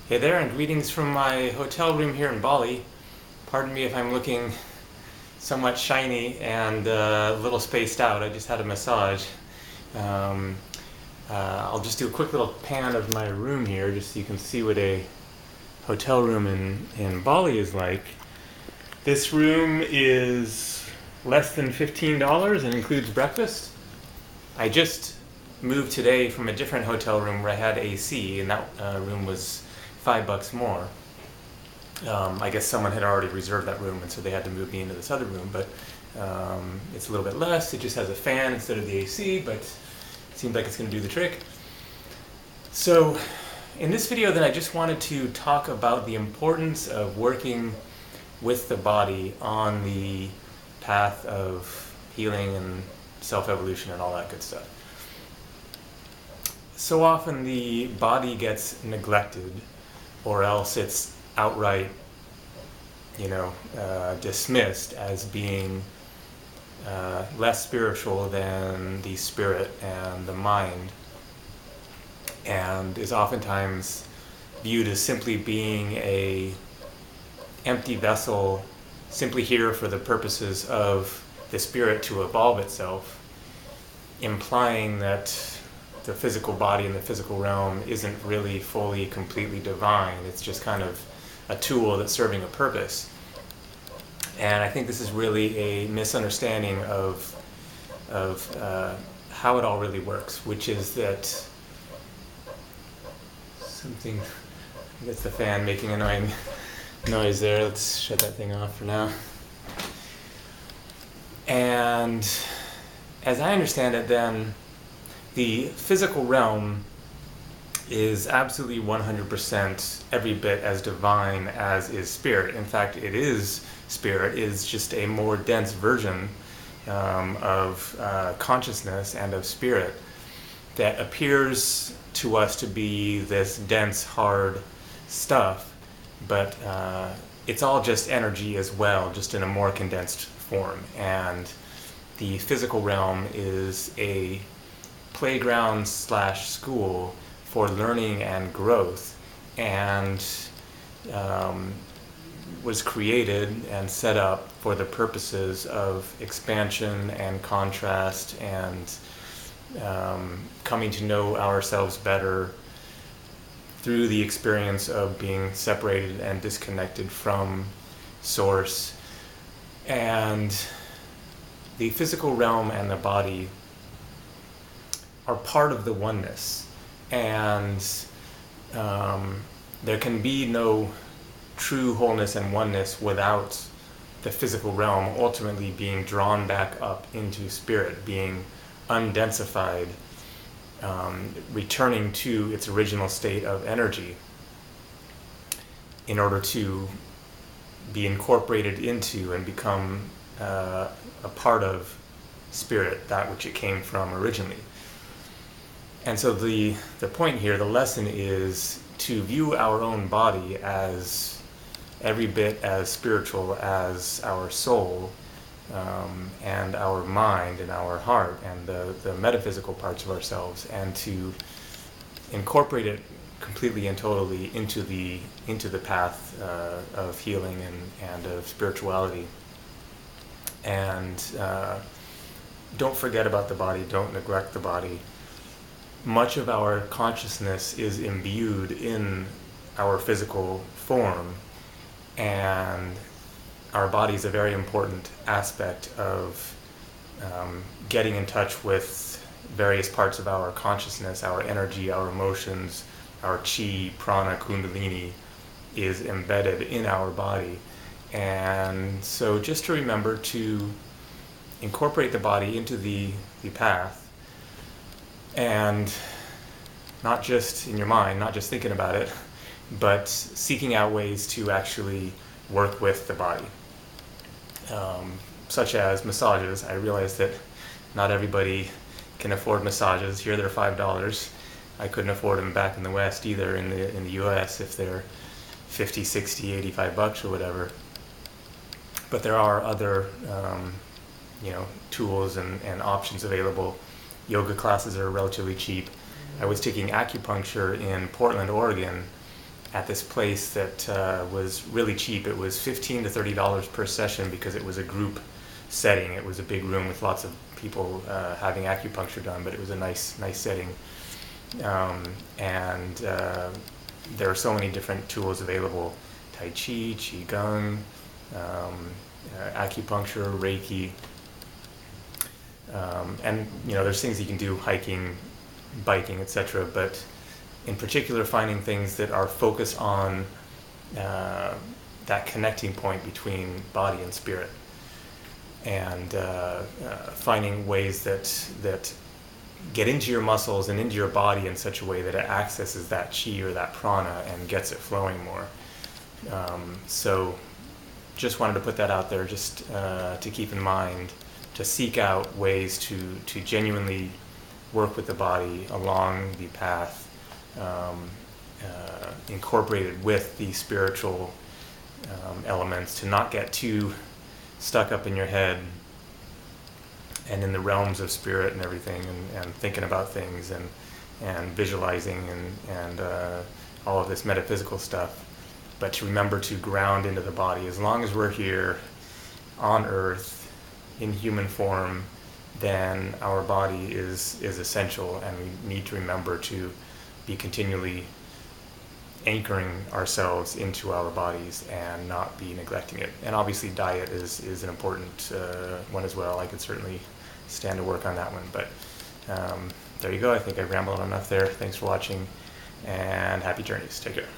Hey there, and greetings from my hotel room here in Bali. Pardon me if I'm looking somewhat shiny and a little spaced out. I just had a massage. Um, I'll just do a quick little pan of my room here just so you can see what a hotel room in Bali is like. This room is less than $15 and includes breakfast. I just moved today from a different hotel room where I had AC, and that room was $5 more. I guess someone had already reserved that room, and so they had to move me into this other room, but it's a little bit less. It just has a fan instead of the AC, but it seems like it's going to do the trick. So in this video then, I just wanted to talk about the importance of working with the body on the path of healing and self-evolution and all that good stuff. So often the body gets neglected, or else it's outright, dismissed as being less spiritual than the spirit and the mind, and is oftentimes viewed as simply being a empty vessel, simply here for the purposes of the spirit to evolve itself, implying that the physical body in the physical realm isn't really fully, completely divine. It's just kind of a tool that's serving a purpose. And I think this is really a misunderstanding of how it all really works, which is that something, I guess the fan making annoying noise there. Let's shut that thing off for now. And as I understand it then, the physical realm is absolutely 100% every bit as divine as is spirit. In fact, it is spirit. It is just a more dense version of consciousness and of spirit that appears to us to be this dense, hard stuff, but it's all just energy as well, just in a more condensed form. And the physical realm is a playground / school for learning and growth, and was created and set up for the purposes of expansion and contrast and coming to know ourselves better through the experience of being separated and disconnected from source. And the physical realm and the body are part of the oneness, and there can be no true wholeness and oneness without the physical realm ultimately being drawn back up into spirit, being undensified, returning to its original state of energy in order to be incorporated into and become a part of spirit, that which it came from originally. And so the point here, the lesson, is to view our own body as every bit as spiritual as our soul, and our mind and our heart and the metaphysical parts of ourselves, and to incorporate it completely and totally into the path of healing and of spirituality. And don't forget about the body, don't neglect the body. Much of our consciousness is imbued in our physical form, and our body is a very important aspect of getting in touch with various parts of our consciousness. Our energy, our emotions, our chi, prana, Kundalini is embedded in our body. And so just to remember to incorporate the body into the path, and not just in your mind, not just thinking about it, but seeking out ways to actually work with the body, such as massages. I realize that not everybody can afford massages. Here they're $5. I couldn't afford them back in the West either, in the US, if they're $50, $60, $85 or whatever. But there are other tools and options available. Yoga classes are relatively cheap. I was taking acupuncture in Portland, Oregon, at this place that was really cheap. It was $15 to $30 per session because it was a group setting. It was a big room with lots of people having acupuncture done, but it was a nice setting. And there are so many different tools available: Tai Chi, Qigong, acupuncture, Reiki. And there's things you can do: hiking, biking, etc. But in particular, finding things that are focused on that connecting point between body and spirit, and finding ways that get into your muscles and into your body in such a way that it accesses that chi or that prana and gets it flowing more. So just wanted to put that out there, just to keep in mind, to seek out ways to genuinely work with the body along the path, incorporated with the spiritual elements, to not get too stuck up in your head and in the realms of spirit and everything, and thinking about things and visualizing and all of this metaphysical stuff, but to remember to ground into the body. As long as we're here on earth in human form, then our body is essential, and we need to remember to be continually anchoring ourselves into our bodies and not be neglecting it. And obviously diet is an important one as well. I could certainly stand to work on that one, but there you go. I think I rambled enough there. Thanks for watching, and happy journeys. Take care.